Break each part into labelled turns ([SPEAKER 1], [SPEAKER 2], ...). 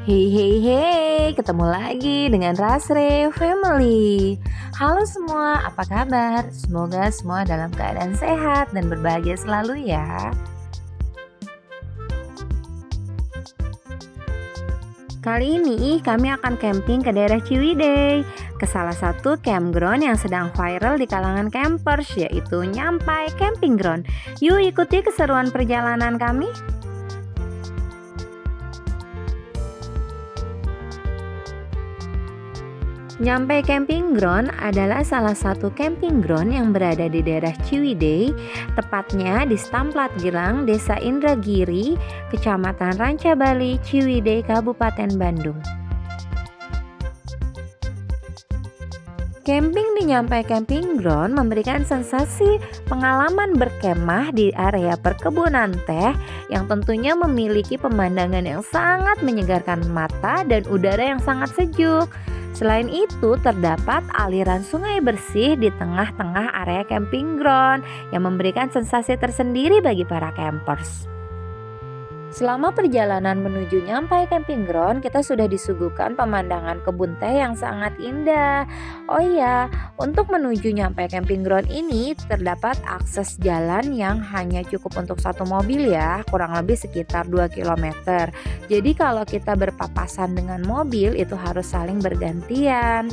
[SPEAKER 1] Hey hey hey, ketemu lagi dengan Rasre Family. Halo semua, apa kabar? Semoga semua dalam keadaan sehat dan berbahagia selalu ya. Kali ini kami akan camping ke daerah Ciwidey, ke salah satu campground yang sedang viral di kalangan campers, yaitu Nyampai Camping Ground. Yuk ikuti keseruan perjalanan kami. Nyampai Camping Ground adalah salah satu camping ground yang berada di daerah Ciwidey, tepatnya di Stamplat Girang, Desa Indragiri, Kecamatan Ranca Bali, Ciwidey, Kabupaten Bandung. Camping di Nyampai Camping Ground memberikan sensasi pengalaman berkemah di area perkebunan teh yang tentunya memiliki pemandangan yang sangat menyegarkan mata dan udara yang sangat sejuk. Selain itu, terdapat aliran sungai bersih di tengah-tengah area camping ground yang memberikan sensasi tersendiri bagi para campers. Selama perjalanan menuju Nyampai Camping Ground, kita sudah disuguhkan pemandangan kebun teh yang sangat indah. Oh iya, untuk menuju Nyampai Camping Ground ini terdapat akses jalan yang hanya cukup untuk satu mobil ya, kurang lebih sekitar 2 km. Jadi kalau kita berpapasan dengan mobil itu harus saling bergantian.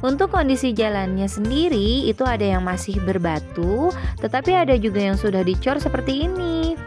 [SPEAKER 1] Untuk kondisi jalannya sendiri itu ada yang masih berbatu, tetapi ada juga yang sudah dicor seperti ini.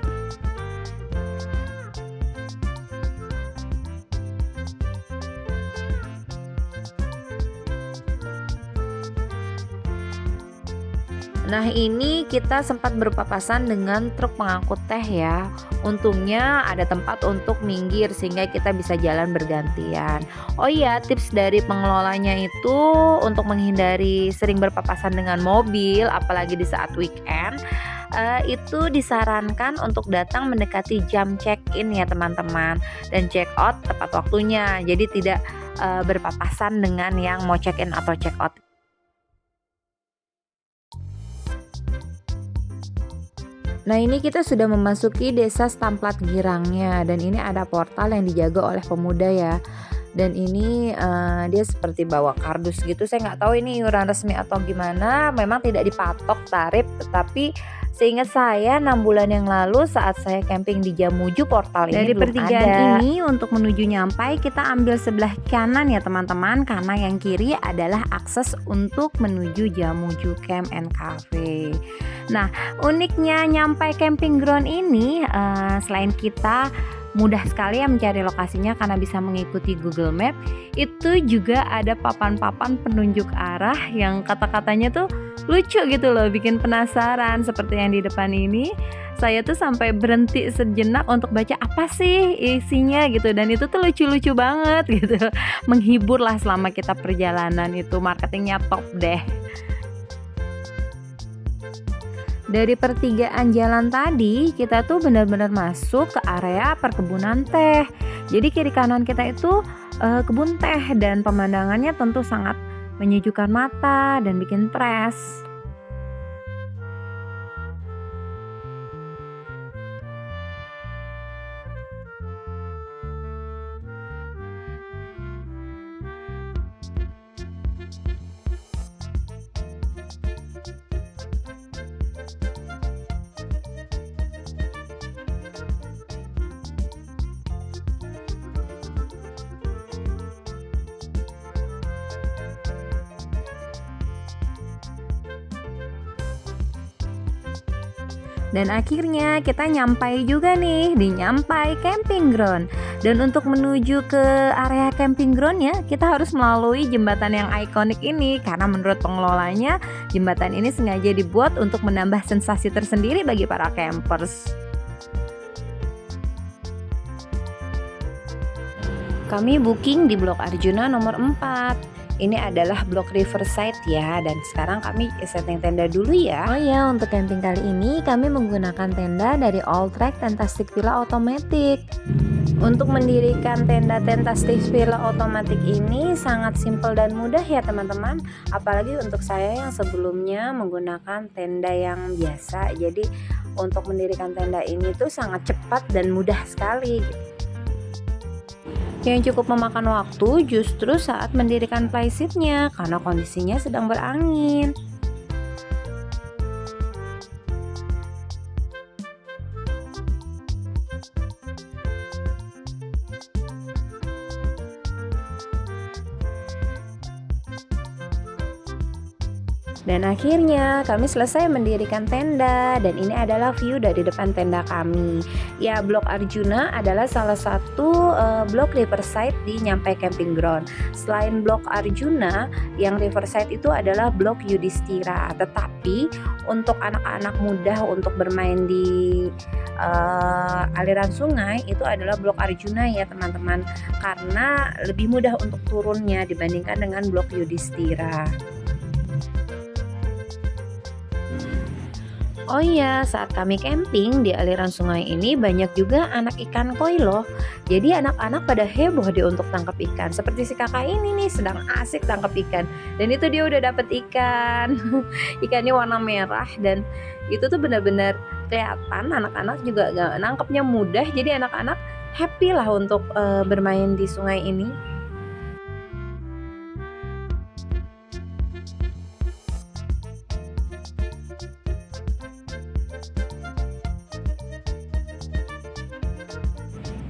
[SPEAKER 1] Nah, ini kita sempat berpapasan dengan truk pengangkut teh ya. Untungnya ada tempat untuk minggir sehingga kita bisa jalan bergantian. Oh iya, tips dari pengelolanya itu untuk menghindari sering berpapasan dengan mobil, apalagi di saat weekend, itu disarankan untuk datang mendekati jam check-in ya teman-teman, dan check out tepat waktunya. Jadi tidak berpapasan dengan yang mau check-in atau check out. Nah, ini kita sudah memasuki desa Stamplat Girangnya, dan ini ada portal yang dijaga oleh pemuda ya. Dan ini dia seperti bawa kardus gitu, saya nggak tahu ini iuran resmi atau gimana. Memang tidak dipatok tarif, tetapi seingat saya 6 bulan yang lalu saat saya camping di Jamuju, portal ini
[SPEAKER 2] Dari
[SPEAKER 1] belum
[SPEAKER 2] pertigaan
[SPEAKER 1] ada.
[SPEAKER 2] ini untuk menuju Nyampai kita ambil sebelah kanan ya teman-teman, karena yang kiri adalah akses untuk menuju Jamuju Camp and Cafe. Nah, uniknya Nyampai Camping Ground ini selain kita mudah sekali ya mencari lokasinya karena bisa mengikuti Google Map, itu juga ada papan-papan penunjuk arah yang kata-katanya tuh lucu gitu loh, bikin penasaran. Seperti yang di depan ini, saya tuh sampai berhenti sejenak untuk baca apa sih isinya gitu, dan itu tuh lucu-lucu banget gitu, menghibur lah selama kita perjalanan. Itu marketingnya top deh. Dari pertigaan jalan tadi, kita tuh benar-benar masuk ke area perkebunan teh. Jadi kiri kanan kita itu kebun teh, dan pemandangannya tentu sangat menyejukkan mata dan bikin fresh. Dan akhirnya kita nyampai juga nih di Nyampai Camping Ground. Dan untuk menuju ke area camping groundnya, kita harus melalui jembatan yang ikonik ini, karena menurut pengelolanya jembatan ini sengaja dibuat untuk menambah sensasi tersendiri bagi para campers. Kami booking di Blok Arjuna nomor 4. Ini adalah blok Riverside ya, dan sekarang kami setting tenda dulu ya. Oh ya, untuk camping kali ini kami menggunakan tenda dari Alltrack Tentastic Villa Automatic. Untuk mendirikan tenda Tentastic Villa Automatic ini sangat simpel dan mudah ya teman-teman. Apalagi untuk saya yang sebelumnya menggunakan tenda yang biasa, jadi untuk mendirikan tenda ini tuh sangat cepat dan mudah sekali gitu. Yang cukup memakan waktu justru saat mendirikan playseatnya karena kondisinya sedang berangin. Dan akhirnya kami selesai mendirikan tenda dan ini adalah view dari depan tenda kami. Ya, Blok Arjuna adalah salah satu blok riverside di Nyampai Camping Ground. Selain Blok Arjuna, yang riverside itu adalah Blok Yudhistira. Tetapi untuk anak-anak muda untuk bermain di aliran sungai itu adalah Blok Arjuna ya teman-teman, karena lebih mudah untuk turunnya dibandingkan dengan Blok Yudhistira. Oh iya, saat kami camping di aliran sungai ini banyak juga anak ikan koi loh. Jadi anak-anak pada heboh deh untuk tangkap ikan. Seperti si kakak ini nih sedang asik tangkap ikan. Dan itu dia udah dapet ikan. Ikannya warna merah dan itu tuh benar-benar kelihatan anak-anak juga nangkepnya mudah. Jadi anak-anak happy lah untuk bermain di sungai ini.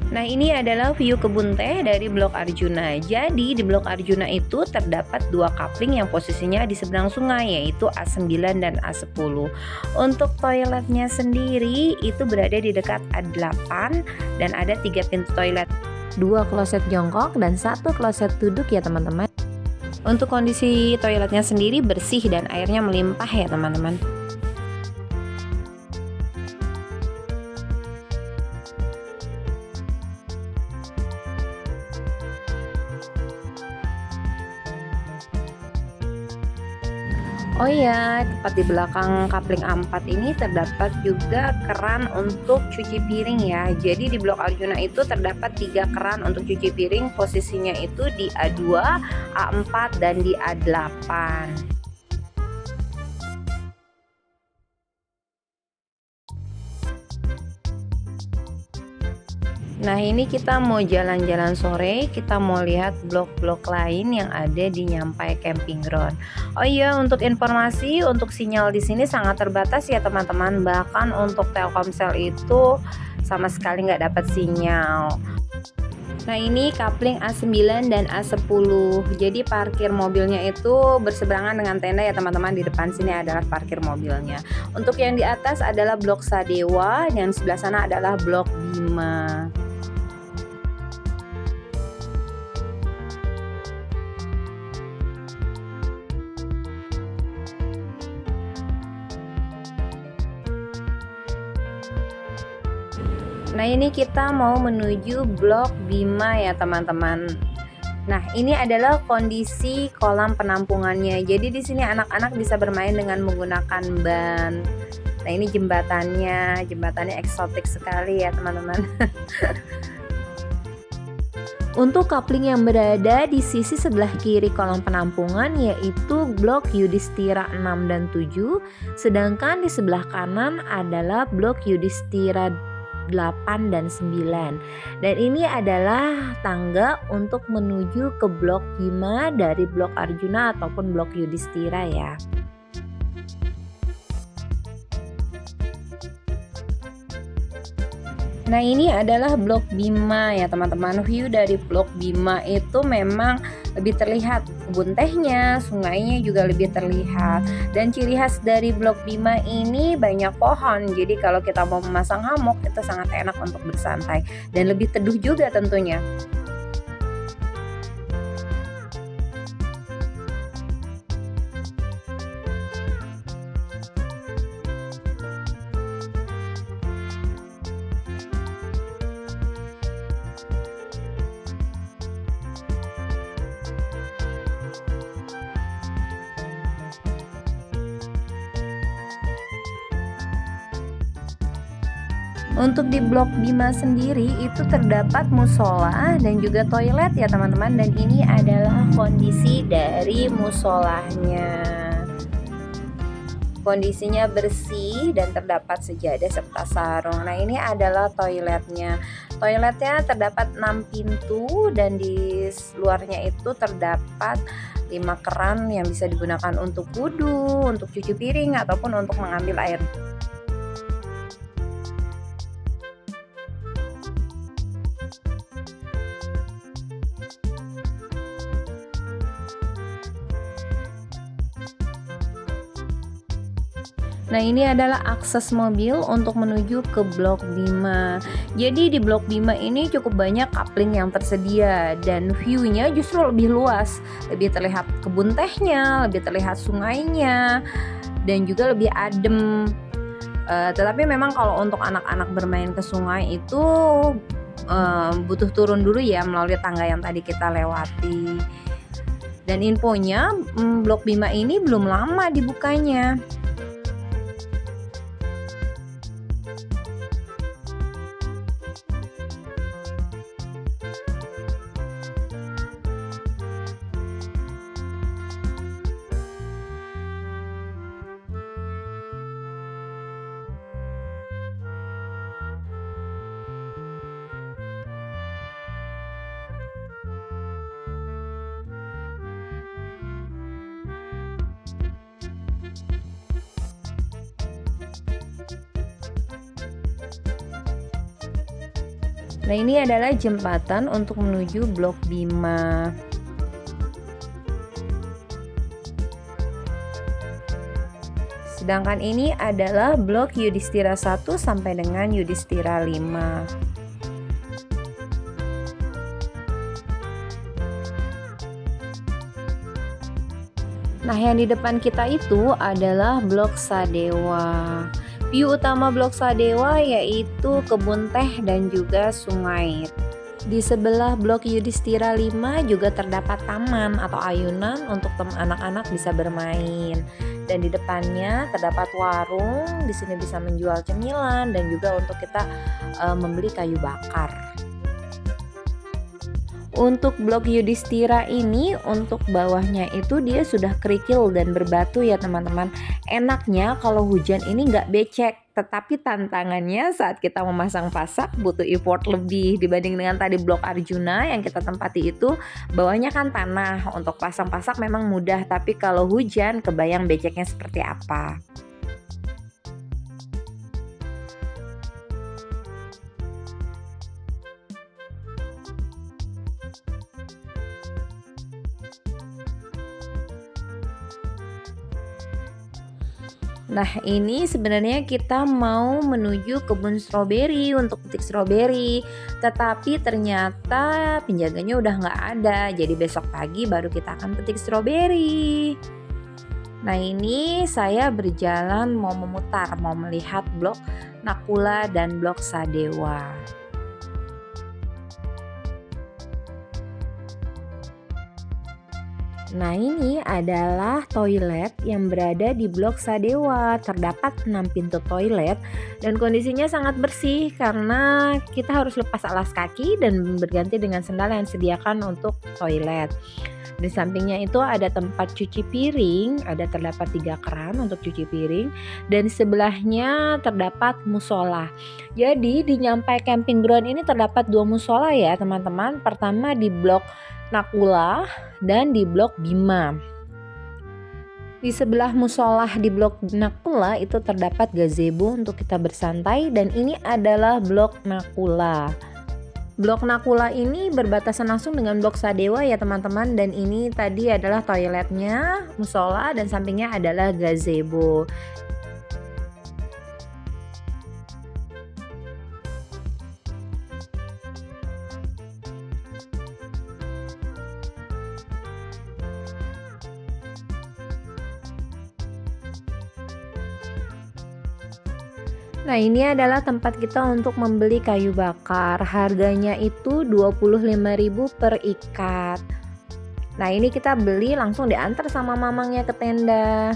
[SPEAKER 2] Nah, ini adalah view kebun teh dari Blok Arjuna. Jadi di Blok Arjuna itu terdapat dua kapling yang posisinya di seberang sungai, yaitu A9 dan A10. Untuk toiletnya sendiri itu berada di dekat A8 dan ada 3 pintu toilet, 2 kloset jongkok dan 1 kloset duduk ya teman-teman. Untuk kondisi toiletnya sendiri bersih dan airnya melimpah ya teman-teman. Oh iya, tepat di belakang kapling A4 ini terdapat juga keran untuk cuci piring ya. Jadi di Blok Arjuna itu terdapat 3 keran untuk cuci piring, posisinya itu di A2, A4 dan di A8. Nah, ini kita mau jalan-jalan sore, kita mau lihat blok-blok lain yang ada di Nyampai Camping Ground. Oh iya, untuk informasi, untuk sinyal di sini sangat terbatas ya teman-teman. Bahkan untuk Telkomsel itu sama sekali nggak dapat sinyal. Nah, ini kapling A9 dan A10. Jadi parkir mobilnya itu berseberangan dengan tenda ya teman-teman. Di depan sini adalah parkir mobilnya. Untuk yang di atas adalah Blok Sadewa dan sebelah sana adalah Blok Bima. Nah, ini kita mau menuju Blok Bima ya teman-teman. Nah, ini adalah kondisi kolam penampungannya. Jadi di sini anak-anak bisa bermain dengan menggunakan ban. Nah, ini jembatannya eksotik sekali ya teman-teman. Untuk kapling yang berada di sisi sebelah kiri kolam penampungan yaitu Blok Yudhistira 6 dan 7, sedangkan di sebelah kanan adalah Blok Yudhistira 8 dan 9. Dan ini adalah tangga untuk menuju ke Blok Bima dari Blok Arjuna ataupun Blok Yudhistira ya. Nah, ini adalah Blok Bima ya teman-teman. View dari Blok Bima itu memang lebih terlihat kebun tehnya, sungainya juga lebih terlihat. Dan ciri khas dari Blok Bima ini banyak pohon. Jadi kalau kita mau memasang hammock itu sangat enak untuk bersantai dan lebih teduh juga tentunya. Untuk di Blok Bima sendiri itu terdapat musola dan juga toilet ya teman-teman, dan ini adalah kondisi dari musolanya. Kondisinya bersih dan terdapat sejadah serta sarung. Nah, ini adalah toiletnya. Toiletnya terdapat 6 pintu dan di luarnya itu terdapat 5 keran yang bisa digunakan untuk wudhu, untuk cuci piring ataupun untuk mengambil air. Nah, ini adalah akses mobil untuk menuju ke Blok Bima. Jadi di Blok Bima ini cukup banyak kapling yang tersedia dan view-nya justru lebih luas. Lebih terlihat kebun tehnya, lebih terlihat sungainya, dan juga lebih adem. Tetapi memang kalau untuk anak-anak bermain ke sungai itu butuh turun dulu ya melalui tangga yang tadi kita lewati. Dan infonya Blok Bima ini belum lama dibukanya. Nah, ini adalah jembatan untuk menuju Blok Bima. Sedangkan ini adalah Blok Yudhistira 1 sampai dengan Yudhistira 5. Nah, yang di depan kita itu adalah Blok Sadewa. View utama Blok Sadewa yaitu kebun teh dan juga sungai. Di sebelah Blok Yudhistira 5 juga terdapat taman atau ayunan untuk anak-anak bisa bermain. Dan di depannya terdapat warung, di sini bisa menjual cemilan dan juga untuk kita membeli kayu bakar. Untuk Blok Yudhistira ini, untuk bawahnya itu dia sudah kerikil dan berbatu ya teman-teman. Enaknya kalau hujan ini nggak becek, tetapi tantangannya saat kita memasang pasak butuh effort lebih dibanding dengan tadi Blok Arjuna yang kita tempati itu. Bawahnya kan tanah, untuk pasang pasak memang mudah, tapi kalau hujan kebayang beceknya seperti apa. Nah, ini sebenarnya kita mau menuju kebun stroberi untuk petik stroberi, tetapi ternyata penjaganya udah nggak ada, jadi besok pagi baru kita akan petik stroberi. Nah, ini saya berjalan mau memutar, mau melihat Blok Nakula dan Blok Sadewa. Nah, ini adalah toilet yang berada di Blok Sadewa. Terdapat 6 pintu toilet dan kondisinya sangat bersih karena kita harus lepas alas kaki dan berganti dengan sendal yang disediakan untuk toilet. Di sampingnya itu ada tempat cuci piring, terdapat 3 keran untuk cuci piring dan di sebelahnya terdapat musola. Jadi di Nyampai Camping Ground ini terdapat 2 musola ya teman-teman. Pertama di Blok Nakula dan di Blok Bima. Di sebelah musola di Blok Nakula itu terdapat gazebo untuk kita bersantai dan ini adalah Blok Nakula. Blok Nakula ini berbatasan langsung dengan Blok Sadewa ya teman-teman, dan ini tadi adalah toiletnya, musola, dan sampingnya adalah gazebo. Nah, ini adalah tempat kita untuk membeli kayu bakar. Harganya itu 25.000 per ikat. Nah, ini kita beli langsung diantar sama mamangnya ke tenda.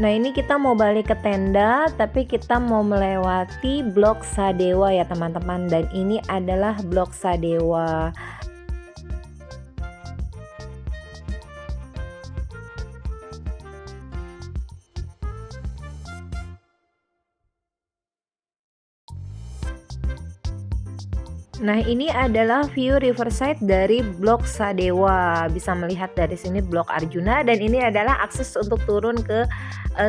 [SPEAKER 2] Nah, ini kita mau balik ke tenda, tapi kita mau melewati Blok Sadewa ya teman-teman. Dan ini adalah Blok Sadewa.
[SPEAKER 1] Nah, ini adalah view riverside dari Blok Sadewa. Bisa melihat dari sini Blok Arjuna dan ini adalah akses untuk turun ke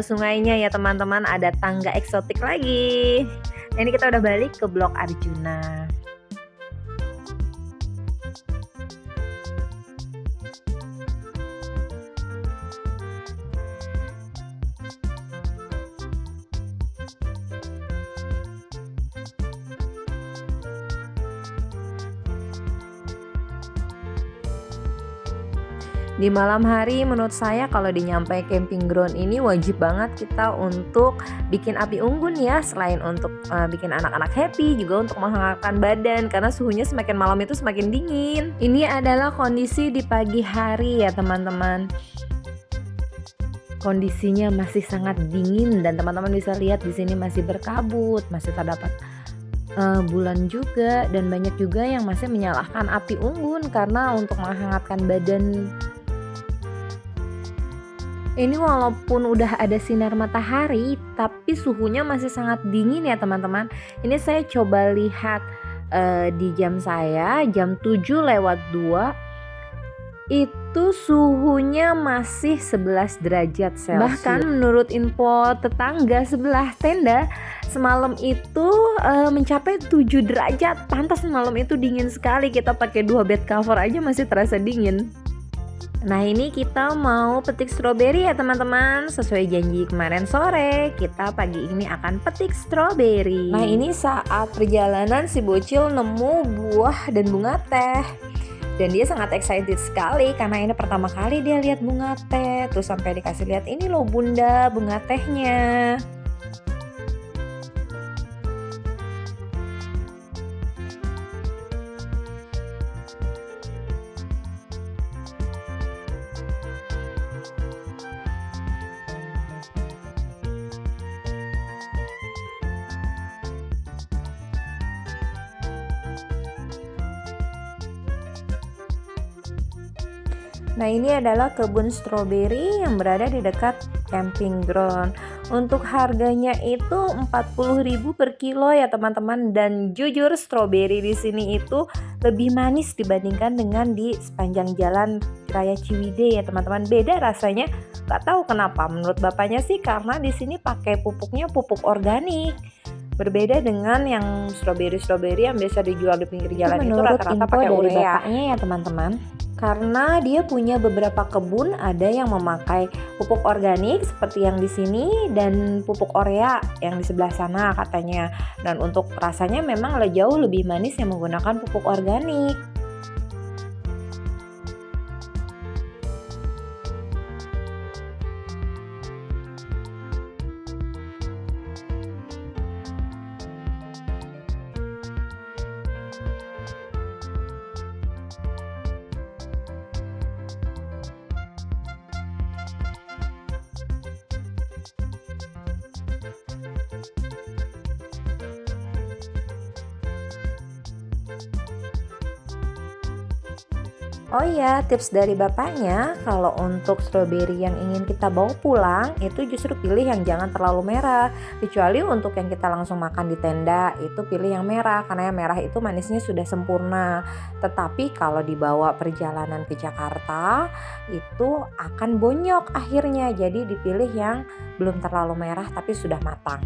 [SPEAKER 1] sungainya ya teman-teman. Ada tangga eksotik lagi. Nah, ini kita udah balik ke Blok Arjuna. Di malam hari menurut saya kalau di Nyampai Camping Ground ini wajib banget kita untuk bikin api unggun ya. Selain untuk bikin anak-anak happy, juga untuk menghangatkan badan karena suhunya semakin malam itu semakin dingin. Ini adalah kondisi di pagi hari ya teman-teman. Kondisinya masih sangat dingin dan teman-teman bisa lihat di sini masih berkabut, masih terdapat bulan juga, dan banyak juga yang masih menyalakan api unggun karena untuk menghangatkan badan. Ini walaupun udah ada sinar matahari, tapi suhunya masih sangat dingin ya teman-teman. Ini saya coba lihat di jam saya, jam 7:02, itu suhunya masih 11 derajat Celcius. Bahkan menurut info tetangga sebelah tenda, semalam itu mencapai 7 derajat. Pantas malam itu dingin sekali, kita pakai 2 bed cover aja masih terasa dingin. Nah, ini kita mau petik stroberi ya teman-teman. Sesuai janji kemarin sore, kita pagi ini akan petik stroberi. Nah, ini saat perjalanan si bocil nemu buah dan bunga teh. Dan dia sangat excited sekali karena ini pertama kali dia lihat bunga teh. Terus sampai dikasih lihat, ini loh bunda bunga tehnya. Nah, ini adalah kebun stroberi yang berada di dekat camping ground. Untuk harganya itu 40.000 per kilo ya teman-teman, dan jujur stroberi di sini itu lebih manis dibandingkan dengan di sepanjang jalan Raya Ciwidey ya teman-teman. Beda rasanya, nggak tahu kenapa. Menurut bapaknya sih karena di sini pakai pupuknya pupuk organik. Berbeda dengan yang stroberi yang biasa dijual di pinggir jalan itu rata-rata pakai urea. Bapaknya ya teman-teman. Karena dia punya beberapa kebun, ada yang memakai pupuk organik seperti yang di sini dan pupuk urea yang di sebelah sana katanya. Dan untuk rasanya memang jauh lebih manis yang menggunakan pupuk organik. Oh iya, tips dari bapaknya, kalau untuk stroberi yang ingin kita bawa pulang itu justru pilih yang jangan terlalu merah. Kecuali untuk yang kita langsung makan di tenda, itu pilih yang merah karena yang merah itu manisnya sudah sempurna. Tetapi kalau dibawa perjalanan ke Jakarta itu akan bonyok akhirnya. Jadi dipilih yang belum terlalu merah tapi sudah matang.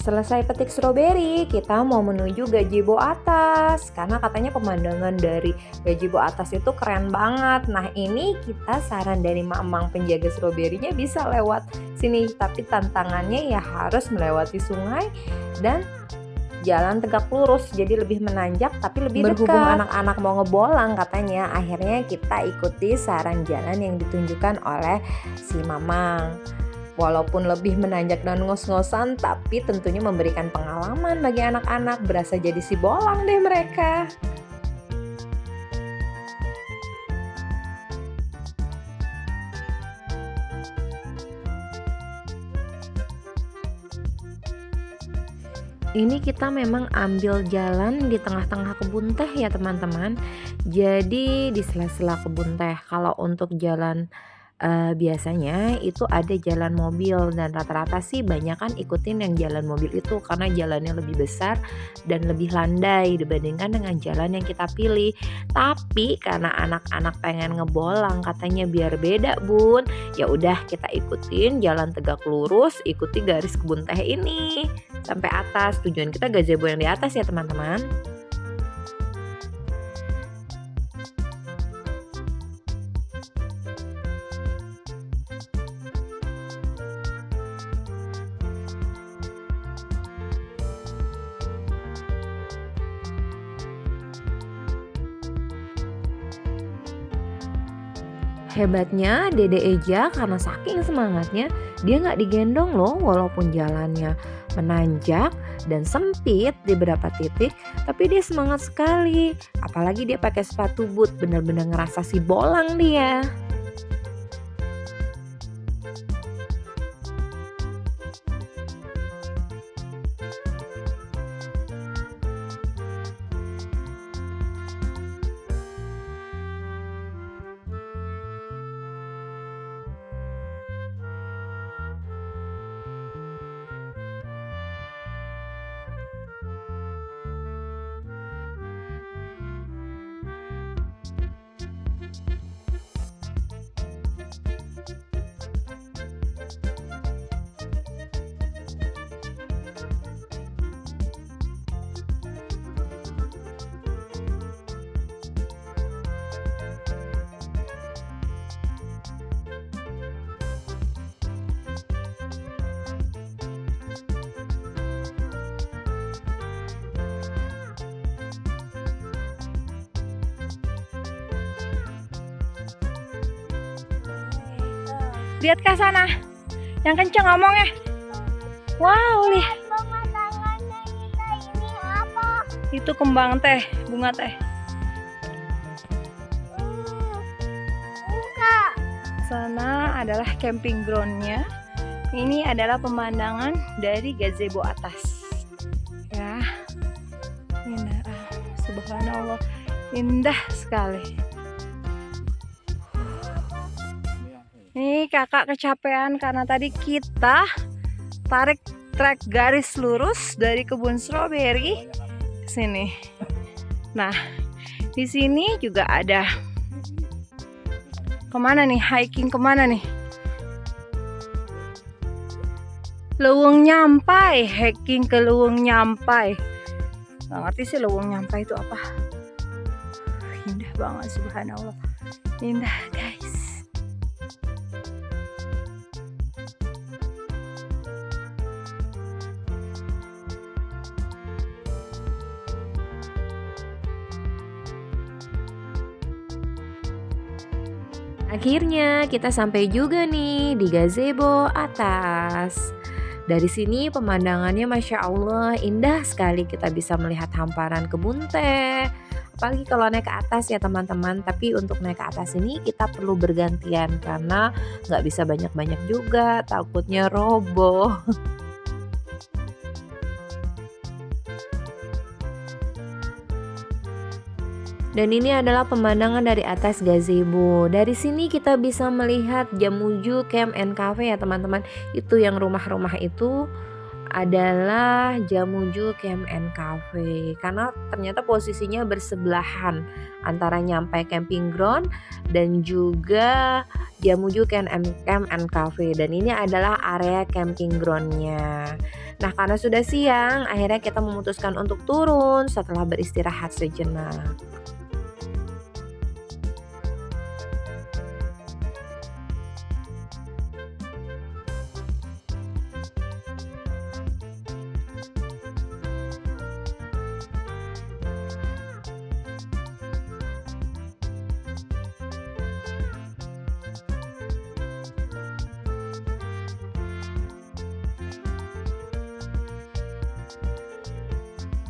[SPEAKER 1] Selesai petik stroberi, kita mau menuju gazebo atas karena katanya pemandangan dari gazebo atas itu keren banget. Nah, ini kita saran dari mamang penjaga stroberinya bisa lewat sini, tapi tantangannya ya harus melewati sungai dan jalan tegak lurus, jadi lebih menanjak tapi lebih dekat. Berhubung anak-anak mau ngebolang katanya, akhirnya kita ikuti saran jalan yang ditunjukkan oleh si mamang. Walaupun lebih menanjak dan ngos-ngosan, tapi tentunya memberikan pengalaman bagi anak-anak, berasa jadi si bolang deh mereka. Ini kita memang ambil jalan di tengah-tengah kebun teh ya teman-teman. Jadi di sela-sela kebun teh. Kalau untuk jalan biasanya itu ada jalan mobil dan rata-rata sih banyakan ikutin yang jalan mobil itu karena jalannya lebih besar dan lebih landai dibandingkan dengan jalan yang kita pilih. Tapi karena anak-anak pengen ngebolang katanya biar beda bun, ya udah kita ikutin jalan tegak lurus, ikuti garis kebun teh ini sampai atas. Tujuan kita gazebo yang di atas ya teman-teman. Hebatnya Dede Eja karena saking semangatnya dia nggak digendong loh walaupun jalannya menanjak dan sempit di beberapa titik, tapi dia semangat sekali. Apalagi dia pakai sepatu boot, benar-benar ngerasa si bolang dia.
[SPEAKER 2] Lihat ke sana. Yang kenceng ngomongnya. Wow, lihat.
[SPEAKER 3] Ini apa?
[SPEAKER 2] Itu kembang teh, bunga teh.
[SPEAKER 3] Enggak.
[SPEAKER 2] Sana adalah camping groundnya. Ini adalah pemandangan dari gazebo atas. Ya, indah. Subhanallah, indah sekali. Nih kakak kecapean karena tadi kita tarik trek garis lurus dari kebun stroberi ke sini. Nah, di sini juga ada kemana nih? Hiking kemana nih? Leuweung Nyampai, hiking ke Leuweung Nyampai. Gak ngerti sih Leuweung Nyampai itu apa. Indah banget, subhanallah. Indah guys.
[SPEAKER 1] Akhirnya kita sampai juga nih di gazebo atas. Dari sini pemandangannya Masya Allah indah sekali, kita bisa melihat hamparan kebun teh. Apalagi kalau naik ke atas ya teman-teman. Tapi untuk naik ke atas ini kita perlu bergantian karena nggak bisa banyak-banyak juga, takutnya roboh. Dan ini adalah pemandangan dari atas gazebo. Dari sini kita bisa melihat Jamuju Camp and Cafe ya teman-teman. Itu yang rumah-rumah itu adalah Jamuju Camp and Cafe. Karena ternyata posisinya bersebelahan antara Nyampai Camping Ground dan juga Jamuju Camp and Cafe. Dan ini adalah area camping groundnya. Nah karena sudah siang, akhirnya kita memutuskan untuk turun setelah beristirahat sejenak.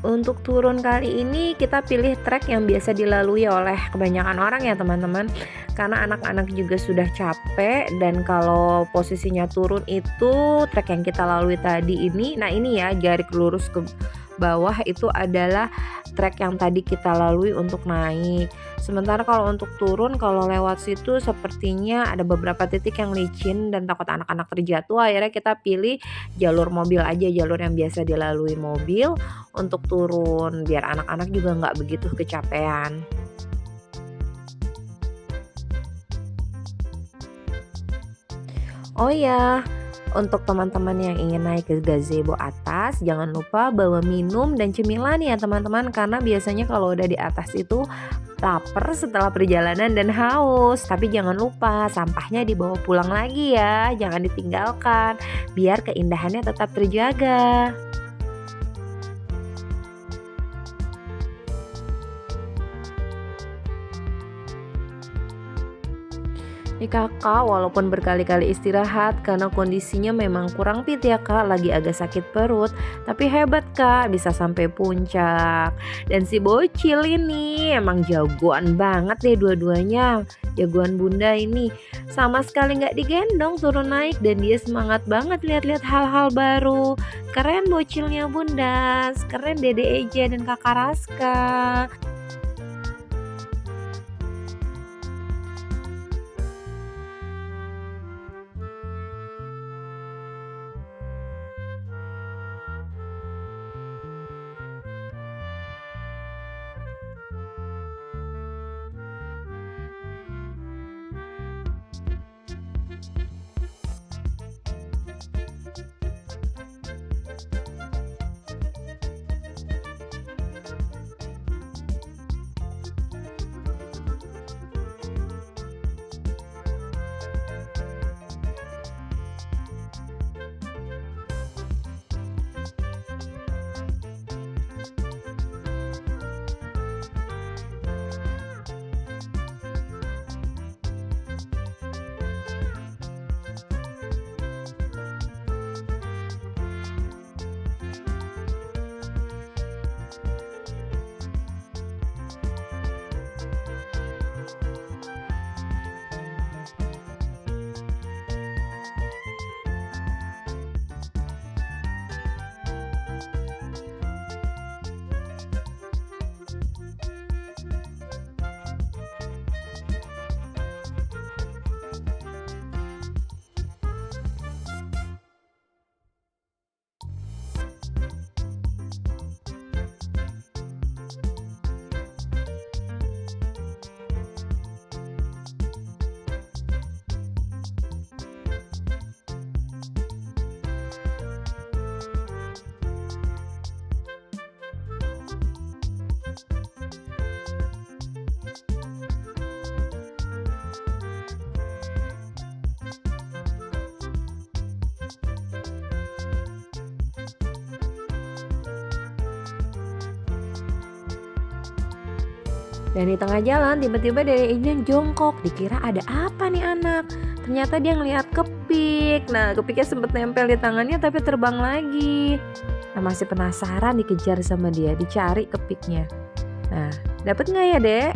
[SPEAKER 1] Untuk turun kali ini kita pilih trek yang biasa dilalui oleh kebanyakan orang ya teman-teman. karena anak-anak juga sudah capek dan kalau posisinya turun itu trek yang kita lalui tadi ini, nah ini ya garis lurus ke bawah itu adalah trek yang tadi kita lalui untuk naik. Sementara kalau untuk turun, kalau lewat situ sepertinya ada beberapa titik yang licin dan takut anak-anak terjatuh. Akhirnya kita pilih jalur mobil aja, jalur yang biasa dilalui mobil untuk turun biar anak-anak juga nggak begitu kecapean. Oh ya, untuk teman-teman yang ingin naik ke gazebo atas, jangan lupa bawa minum dan cemilan ya teman-teman, karena biasanya kalau udah di atas itu lapar setelah perjalanan dan haus. Tapi jangan lupa sampahnya dibawa pulang lagi ya, jangan ditinggalkan biar keindahannya tetap terjaga. Nih kakak, walaupun berkali-kali istirahat karena kondisinya memang kurang fit ya kak, lagi agak sakit perut, tapi hebat kak, bisa sampai puncak. Dan si bocil ini emang jagoan banget deh dua-duanya, jagoan bunda ini. Sama sekali nggak digendong turun naik dan dia semangat banget lihat-lihat hal-hal baru. Keren bocilnya bunda, keren dede Eja dan kakak Raska. Dan di tengah jalan tiba-tiba Dede Ijan jongkok, dikira ada apa nih anak. Ternyata dia ngelihat kepik. Nah kepiknya sempet nempel di tangannya tapi terbang lagi. Nah masih penasaran dikejar sama dia, dicari kepiknya. Nah dapet gak ya dek?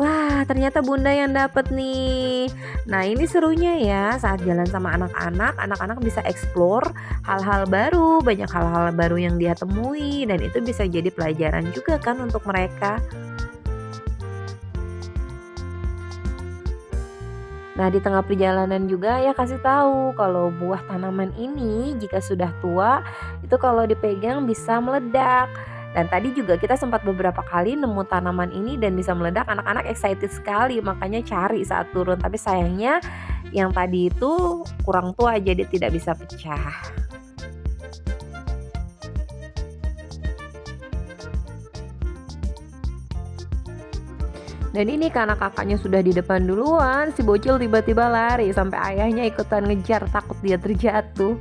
[SPEAKER 1] Wah ternyata bunda yang dapet nih. Nah ini serunya ya saat jalan sama anak-anak, anak-anak bisa explore hal-hal baru, banyak hal-hal baru yang dia temui dan itu bisa jadi pelajaran juga kan untuk mereka. Nah di tengah perjalanan juga ya kasih tahu kalau buah tanaman ini jika sudah tua itu kalau dipegang bisa meledak. Dan tadi juga kita sempat beberapa kali nemu tanaman ini dan bisa meledak, anak-anak excited sekali makanya cari saat turun. Tapi sayangnya yang tadi itu kurang tua jadi tidak bisa pecah. Dan ini karena kakaknya sudah di depan duluan, si bocil tiba-tiba lari sampai ayahnya ikutan ngejar takut dia terjatuh.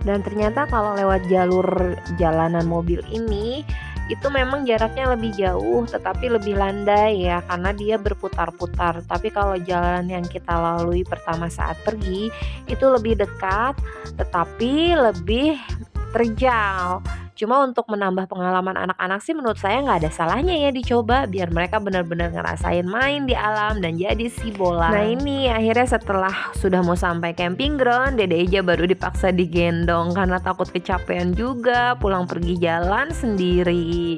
[SPEAKER 1] Dan ternyata kalau lewat jalur jalanan mobil ini, itu memang jaraknya lebih jauh tetapi lebih landai ya karena dia berputar-putar. Tapi kalau jalan yang kita lalui pertama saat pergi itu lebih dekat tetapi lebih terjal. Cuma untuk menambah pengalaman anak-anak sih menurut saya nggak ada salahnya ya dicoba biar mereka benar-benar ngerasain main di alam dan jadi si bola. Nah ini akhirnya setelah sudah mau sampai camping ground, Dede Eja baru dipaksa digendong karena takut kecapean juga pulang pergi jalan sendiri.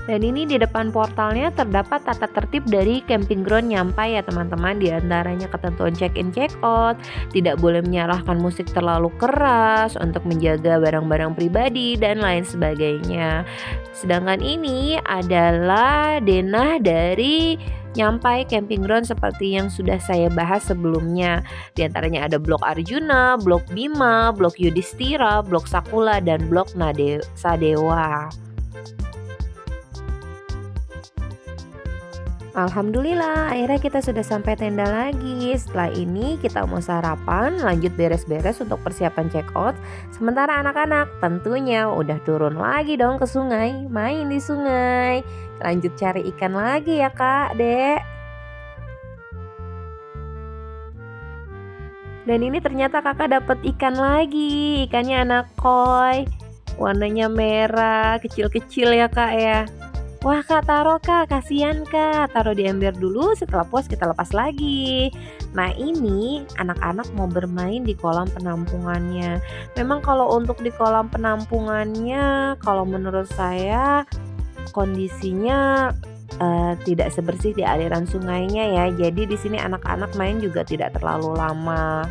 [SPEAKER 1] Dan ini di depan portalnya terdapat tata tertib dari camping ground Nyampai ya teman-teman. Di antaranya ketentuan check-in check-out, tidak boleh menyalakan musik terlalu keras untuk menjaga barang-barang pribadi dan lain sebagainya. Sedangkan ini adalah denah dari Nyampai camping ground seperti yang sudah saya bahas sebelumnya. Di antaranya ada blok Arjuna, blok Bima, blok Yudhistira, blok Sakula, dan blok Sadewa. Alhamdulillah akhirnya kita sudah sampai tenda lagi. Setelah ini kita mau sarapan, lanjut beres-beres untuk persiapan check out. Sementara anak-anak tentunya udah turun lagi dong ke sungai, main di sungai. Lanjut cari ikan lagi ya kak, dek. Dan ini ternyata kakak dapat ikan lagi. Ikannya anak koi, warnanya merah, kecil-kecil ya kak ya. Wah kak, taruh kak, kasihan kak, taruh di ember dulu, setelah puas kita lepas lagi. Nah ini anak-anak mau bermain di kolam penampungannya. Memang kalau untuk di kolam penampungannya, kalau menurut saya kondisinya tidak sebersih di aliran sungainya ya. Jadi di sini anak-anak main juga tidak terlalu lama.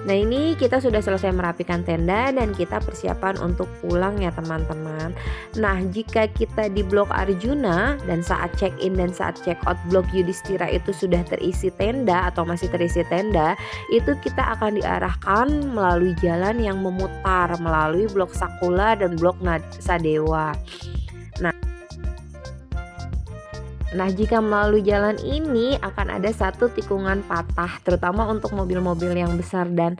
[SPEAKER 1] Nah ini kita sudah selesai merapikan tenda dan kita persiapan untuk pulang ya teman-teman. Nah jika kita di blok Arjuna dan saat check in dan saat check out blok Yudhistira itu sudah terisi tenda atau masih terisi tenda, itu kita akan diarahkan melalui jalan yang memutar melalui blok Sakula dan blok Sadewa. Nah jika melalui jalan ini akan ada satu tikungan patah, terutama untuk mobil-mobil yang besar dan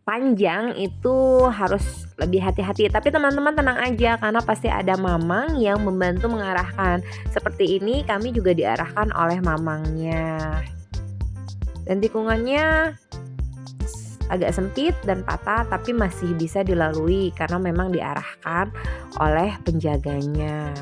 [SPEAKER 1] panjang itu harus lebih hati-hati. Tapi teman-teman tenang aja karena pasti ada mamang yang membantu mengarahkan. Seperti ini kami juga diarahkan oleh mamangnya. Dan tikungannya agak sempit dan patah tapi masih bisa dilalui karena memang diarahkan oleh penjaganya.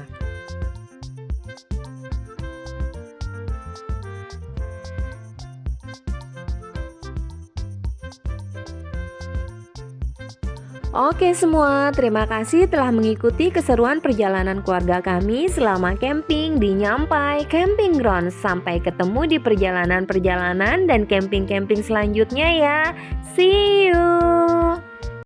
[SPEAKER 1] Oke semua, terima kasih telah mengikuti keseruan perjalanan keluarga kami selama camping di Nyampai Camping Ground. Sampai ketemu di perjalanan-perjalanan dan camping-camping selanjutnya ya. See you!